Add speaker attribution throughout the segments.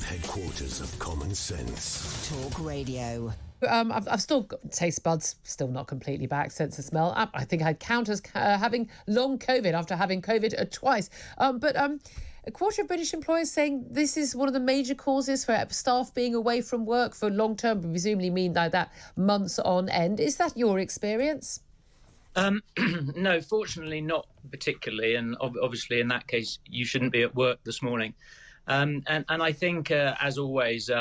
Speaker 1: headquarters of common sense.
Speaker 2: Talk Radio.
Speaker 3: I've still got taste buds, still not completely back, sense of smell. I think I'd count as having long COVID after having COVID twice. But a quarter of British employers saying this is one of the major causes for staff being away from work for long term, presumably mean like that months on end. Is that your experience?
Speaker 4: No, fortunately not particularly. And obviously in that case, you shouldn't be at work this morning. And I think, as always,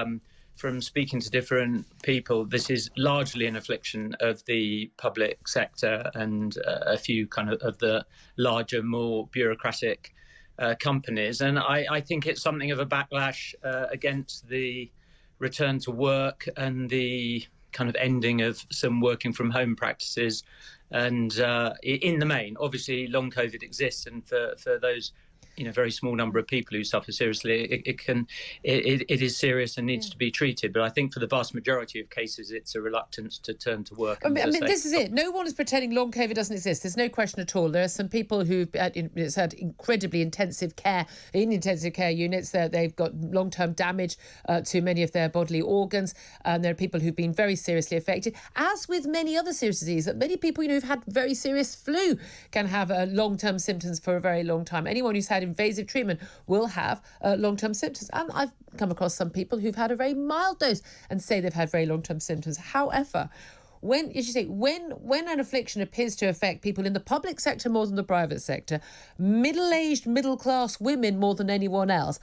Speaker 4: from speaking to different people, this is largely an affliction of the public sector and a few kind of the larger, more bureaucratic companies. And I think it's something of a backlash against the return to work and the kind of ending of some working from home practices. And in the main, obviously, long COVID exists. And for those very small number of people who suffer seriously, it is serious and needs to be treated. But I think for the vast majority of cases, it's a reluctance to turn to work.
Speaker 3: I mean, this is it. No one is pretending long COVID doesn't exist. There's no question at all. There are some people who've had incredibly intensive care in intensive care units. They've got long-term damage to many of their bodily organs. And there are people who've been very seriously affected. As with many other serious diseases, many people who've had very serious flu can have long-term symptoms for a very long time. Anyone who's had invasive treatment will have long-term symptoms. And I've come across some people who've had a very mild dose and say they've had very long-term symptoms. However, when an affliction appears to affect people in the public sector more than the private sector, middle-aged, middle-class women more than anyone else,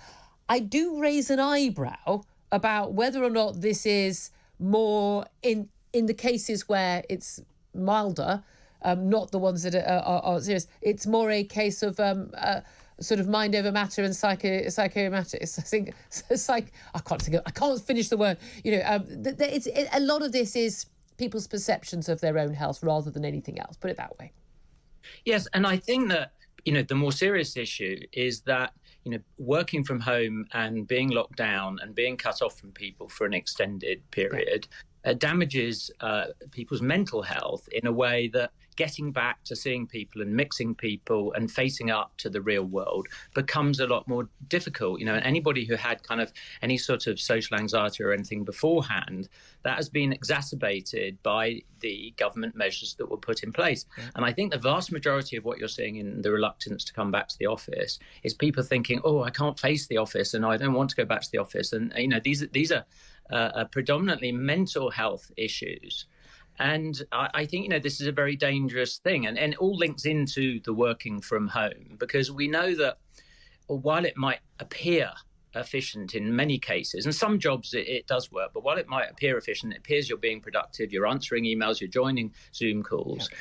Speaker 3: I do raise an eyebrow about whether or not this is more in the cases where it's milder, not the ones that are serious. It's more a case of sort of mind over matter and psychomatics. I think I can't finish the word. A lot of this is people's perceptions of their own health rather than anything else. Put it that way.
Speaker 4: Yes, and I think that the more serious issue is that working from home and being locked down and being cut off from people for an extended period damages people's mental health in a way that getting back to seeing people and mixing people and facing up to the real world becomes a lot more difficult. And anybody who had kind of any sort of social anxiety or anything beforehand, that has been exacerbated by the government measures that were put in place. Yeah. And I think the vast majority of what you're seeing in the reluctance to come back to the office is people thinking, I can't face the office and I don't want to go back to the office. And, these are predominantly mental health issues. And I think, this is a very dangerous thing. And it all links into the working from home, because we know that while it might appear efficient in many cases, and some jobs it does work, but while it might appear efficient, it appears you're being productive, you're answering emails, you're joining Zoom calls. Yeah.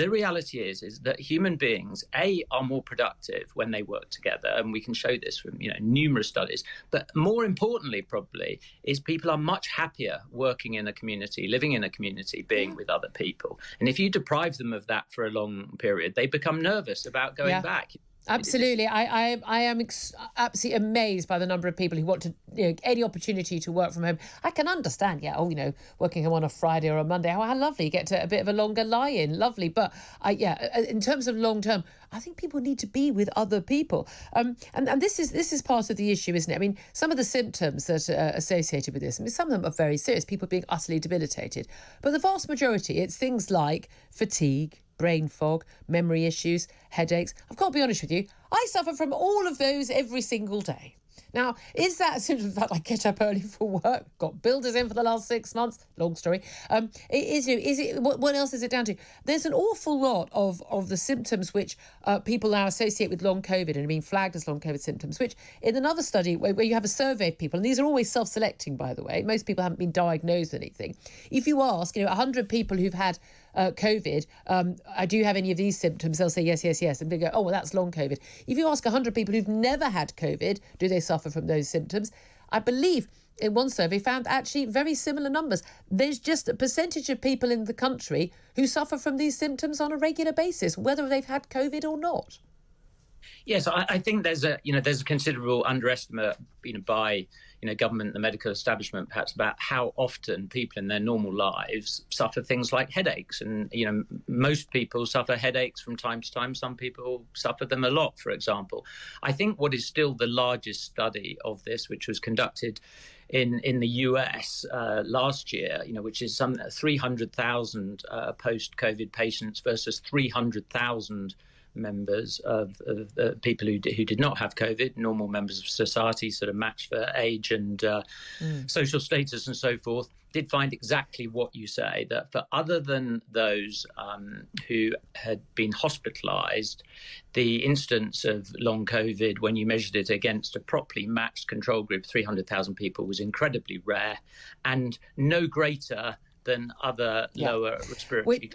Speaker 4: The reality is that human beings, are more productive when they work together, and we can show this from numerous studies. But more importantly, probably, is people are much happier working in a community, living in a community, being with other people. And if you deprive them of that for a long period, they become nervous about going back.
Speaker 3: Absolutely. I am absolutely amazed by the number of people who want to, any opportunity to work from home. I can understand, working home on a Friday or a Monday, how lovely, you get to a bit of a longer lie-in, lovely. But in terms of long term, I think people need to be with other people. And this is part of the issue, isn't it? I mean, some of the symptoms that are associated with this, some of them are very serious, people being utterly debilitated. But the vast majority, it's things like fatigue, brain fog, memory issues, headaches. I've got to be honest with you, I suffer from all of those every single day. Now, is that simply the fact I get up early for work, got builders in for the last 6 months? Long story. What else is it down to? There's an awful lot of the symptoms which people now associate with long COVID and are being flagged as long COVID symptoms, which in another study where you have a survey of people, and these are always self-selecting, by the way, most people haven't been diagnosed with anything. If you ask, 100 people who've had COVID, do you have any of these symptoms? They'll say yes, yes, yes. And they go, well, that's long COVID. If you ask 100 people who've never had COVID, do they suffer from those symptoms? I believe in one survey found actually very similar numbers. There's just a percentage of people in the country who suffer from these symptoms on a regular basis, whether they've had COVID or not.
Speaker 4: Yes, I think there's a considerable underestimate by government, the medical establishment, perhaps, about how often people in their normal lives suffer things like headaches. And most people suffer headaches from time to time. Some people suffer them a lot, for example. I think what is still the largest study of this, which was conducted in the US last year, which is some 300,000 post-COVID patients versus 300,000 members of people who did not have COVID, normal members of society, sort of matched for age and social status and so forth, did find exactly what you say, that for other than those who had been hospitalised, the instance of long COVID, when you measured it against a properly matched control group, 300,000 people, was incredibly rare and no greater than other lower respiratory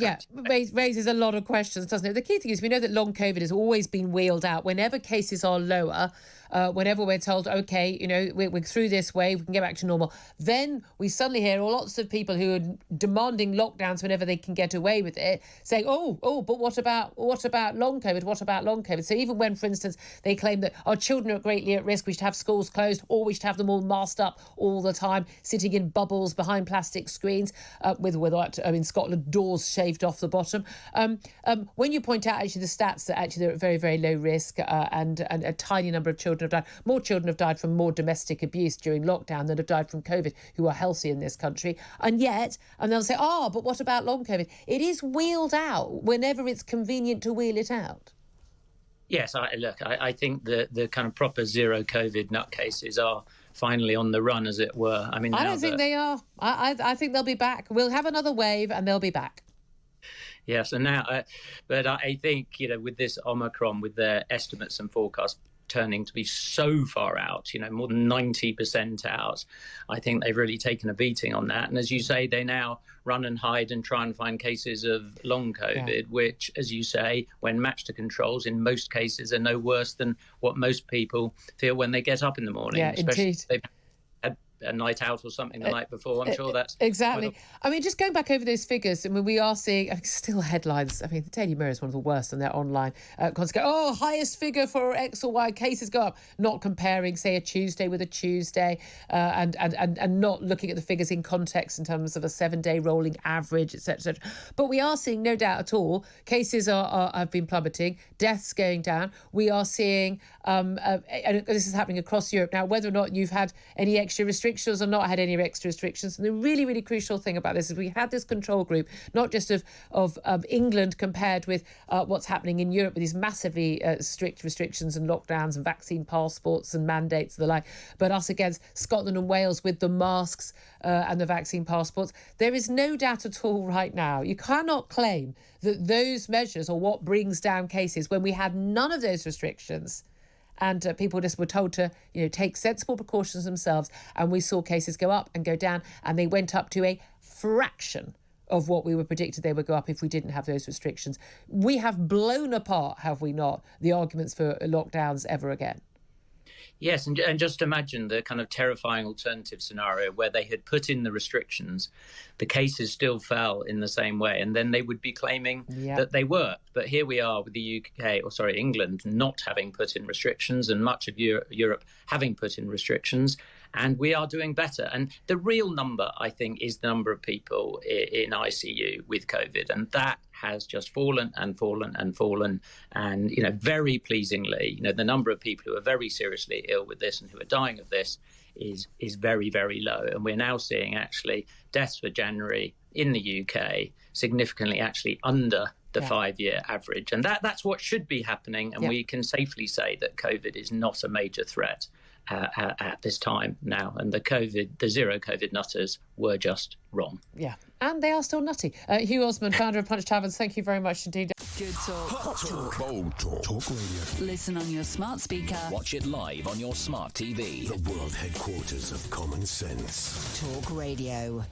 Speaker 3: raises a lot of questions, doesn't it? The key thing is we know that long COVID has always been wheeled out whenever cases are lower, whenever we're told, OK, we're through this wave, we can get back to normal. Then we suddenly hear lots of people who are demanding lockdowns whenever they can get away with it, saying, but what about long COVID? What about long COVID? So even when, for instance, they claim that our children are greatly at risk, we should have schools closed, or we should have them all masked up all the time, sitting in bubbles behind plastic screens, in Scotland, doors shaved off the bottom. When you point out actually the stats that actually they're at very, very low risk and a tiny number of children have died. More children have died from more domestic abuse during lockdown than have died from COVID who are healthy in this country. And they'll say, but what about long COVID? It is wheeled out whenever it's convenient to wheel it out.
Speaker 4: Yes, I think the kind of proper zero COVID nutcases are finally on the run, as it were. I mean,
Speaker 3: I don't think they are. I think they'll be back. We'll have another wave and they'll be back.
Speaker 4: Yes, and now, but I think, with this Omicron, with their estimates and forecasts turning to be so far out, more than 90% out, I think they've really taken a beating on that. And as you say, they now run and hide and try and find cases of long COVID, which, as you say, when matched to controls, in most cases are no worse than what most people feel when they get up in the morning.
Speaker 3: Yeah,
Speaker 4: especially
Speaker 3: indeed.
Speaker 4: if they've had a night out or something the night before. I'm sure that's...
Speaker 3: Exactly. I mean, just going back over those figures, we are seeing still headlines. I mean, the Daily Mirror is one of the worst on their online. Highest figure for X or Y, cases go up. Not comparing, say, a Tuesday with a Tuesday and not looking at the figures in context in terms of a 7-day rolling average, etc., etc. But we are seeing, no doubt at all, cases have been plummeting, deaths going down. We are seeing, and this is happening across Europe now, whether or not you've had any extra restrictions or not had any extra restrictions. And the really, really crucial thing about this is we had this control group, not just of England compared with what's happening in Europe with these massively strict restrictions and lockdowns and vaccine passports and mandates and the like, but us against Scotland and Wales with the masks and the vaccine passports. There is no doubt at all right now. You cannot claim that those measures are what brings down cases when we had none of those restrictions. And people just were told to, take sensible precautions themselves. And we saw cases go up and go down, and they went up to a fraction of what we were predicted they would go up if we didn't have those restrictions. We have blown apart, have we not, the arguments for lockdowns ever again.
Speaker 4: Yes, and just imagine the kind of terrifying alternative scenario where they had put in the restrictions, the cases still fell in the same way, and then they would be claiming that they worked. But here we are with the England not having put in restrictions and much of Europe having put in restrictions, and we are doing better. And the real number, I think, is the number of people in ICU with COVID, and that has just fallen and fallen and fallen. And, very pleasingly, the number of people who are very seriously ill with this and who are dying of this is very, very low. And we're now seeing actually deaths for January in the UK significantly actually under the 5-year average. And that's what should be happening. And we can safely say that COVID is not a major threat at this time now. And the zero COVID nutters were just wrong. Yeah.
Speaker 3: And they are still nutty. Hugh Osmond, founder of Punch Taverns, thank you very much indeed.
Speaker 2: Good talk.
Speaker 1: Hot talk. Bold talk. Talk radio.
Speaker 2: Listen on your smart speaker.
Speaker 5: Watch it live on your smart TV.
Speaker 1: The world headquarters of common sense.
Speaker 2: Talk Radio.